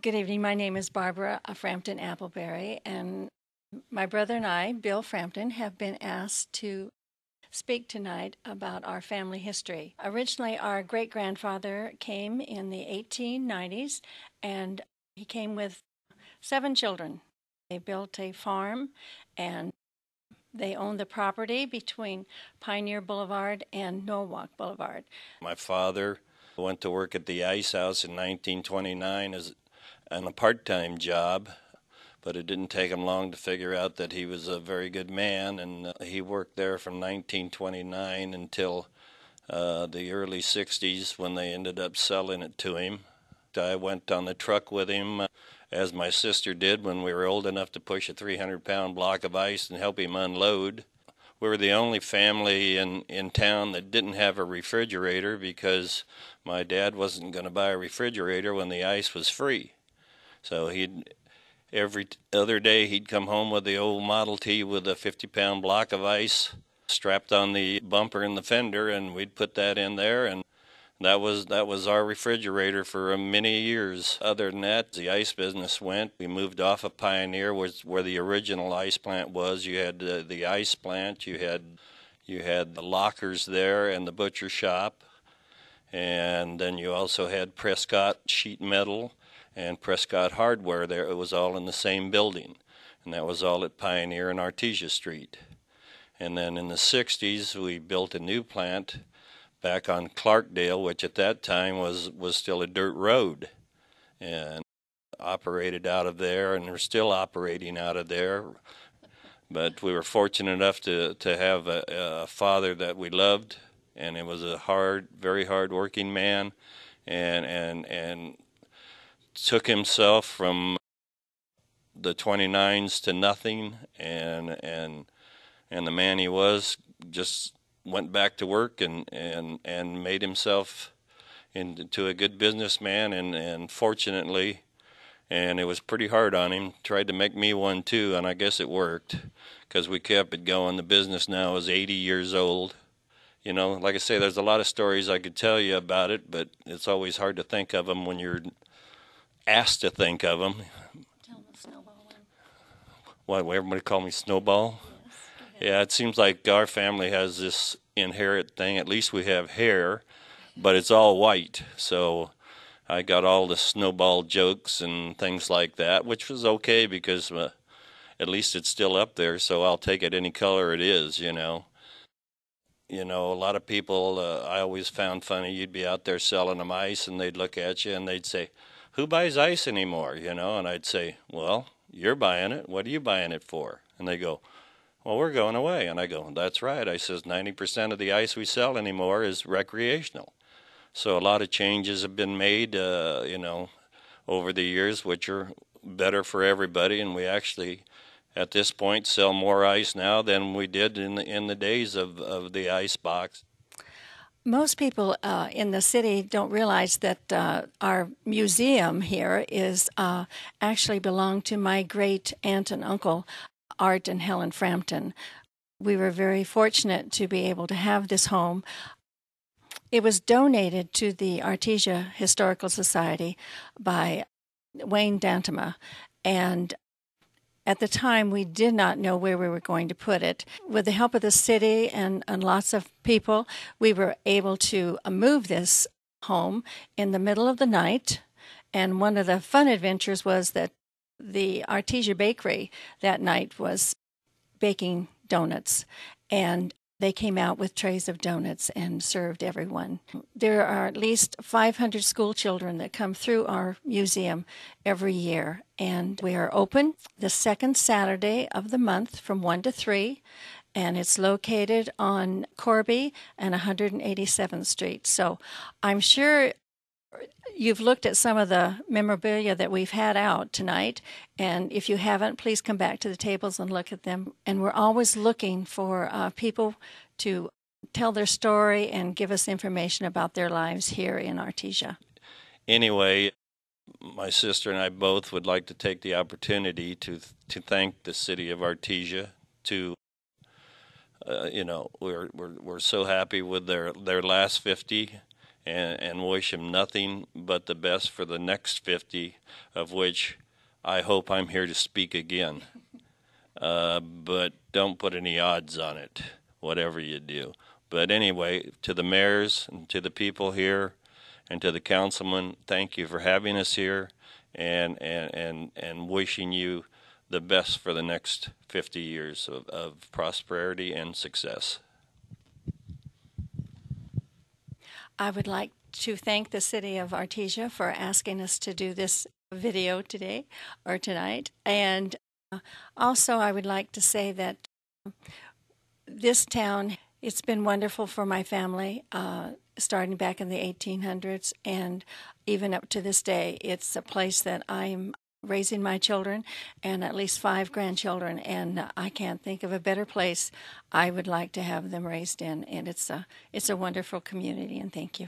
Good evening. My name is Barbara Frampton Appleberry, and my brother and I, Bill Frampton, have been asked to speak tonight about our family history. Originally, our great-grandfather came in the 1890s, and he came with 7 children. They built a farm, and they owned the property between Pioneer Boulevard and Norwalk Boulevard. My father went to work at the ice house in 1929 on a part-time job, but it didn't take him long to figure out that he was a very good man, and he worked there from 1929 until the early 60s when they ended up selling it to him. I went on the truck with him, as my sister did when we were old enough to push a 300-pound block of ice and help him unload. We were the only family in town that didn't have a refrigerator because my dad wasn't going to buy a refrigerator when the ice was free. So every other day he'd come home with the old Model T with a 50-pound block of ice strapped on the bumper and the fender, and we'd put that in there, and that was our refrigerator for many years. Other than that, the ice business went. We moved off of Pioneer, where the original ice plant was. You had the ice plant, you had the lockers there and the butcher shop, and then you also had Prescott Sheet Metal and Prescott Hardware there. It was all in the same building, and that was all at Pioneer and Artesia Street. And then in the 60s, we built a new plant back on Clarkdale, which at that time was still a dirt road, and operated out of there, and we're still operating out of there. But we were fortunate enough to have a father that we loved, and it was a very hard-working man, and took himself from the 29s to nothing, and the man he was just went back to work and made himself into a good businessman, and fortunately, and it was pretty hard on him, tried to make me one too, and I guess it worked because we kept it going. The business now is 80 years old. You know, like I say, there's a lot of stories I could tell you about it, but it's always hard to think of them when you're asked to think of them. Tell them the snowball What, one. everybody call me Snowball? Yeah, it seems like our family has this inherent thing. At least we have hair, but it's all white. So I got all the snowball jokes and things like that, which was okay because at least it's still up there, so I'll take it any color it is, you know. You know, a lot of people I always found funny. You'd be out there selling them ice, and they'd look at you and they'd say, "Who buys ice anymore?" You know, and I'd say, "Well, you're buying it. What are you buying it for?" And they go, "Well, we're going away." And I go, "That's right." I says, 90% of the ice we sell anymore is recreational. So a lot of changes have been made, you know, over the years, which are better for everybody. And we actually, at this point, sell more ice now than we did in the days of the ice box. Most people in the city don't realize that our museum here is actually belonged to my great aunt and uncle, Art and Helen Frampton. We were very fortunate to be able to have this home. It was donated to the Artesia Historical Society by Wayne Dantema, and at the time we did not know where we were going to put it. With the help of the city and lots of people, we were able to move this home in the middle of the night, and one of the fun adventures was that the Artesia Bakery that night was baking donuts, and they came out with trays of donuts and served everyone. There are at least 500 school children that come through our museum every year, and we are open the second Saturday of the month from 1 to 3, and it's located on Corby and 187th Street. So I'm sure you've looked at some of the memorabilia that we've had out tonight, and if you haven't, please come back to the tables and look at them. And we're always looking for people to tell their story and give us information about their lives here in Artesia. Anyway, my sister and I both would like to take the opportunity to thank the city of Artesia. You know, we're so happy with their last 50. and wish him nothing but the best for the next 50, of which I hope I'm here to speak again. But don't put any odds on it, whatever you do. But anyway, to the mayors and to the people here and to the councilmen, thank you for having us here, and wishing you the best for the next 50 years of prosperity and success. I would like to thank the city of Artesia for asking us to do this video today or tonight. And also, I would like to say that this town, it's been wonderful for my family, starting back in the 1800s, and even up to this day. It's a place that I'm raising my children and at least 5 grandchildren, and I can't think of a better place I would like to have them raised in. And it's a wonderful community, and thank you.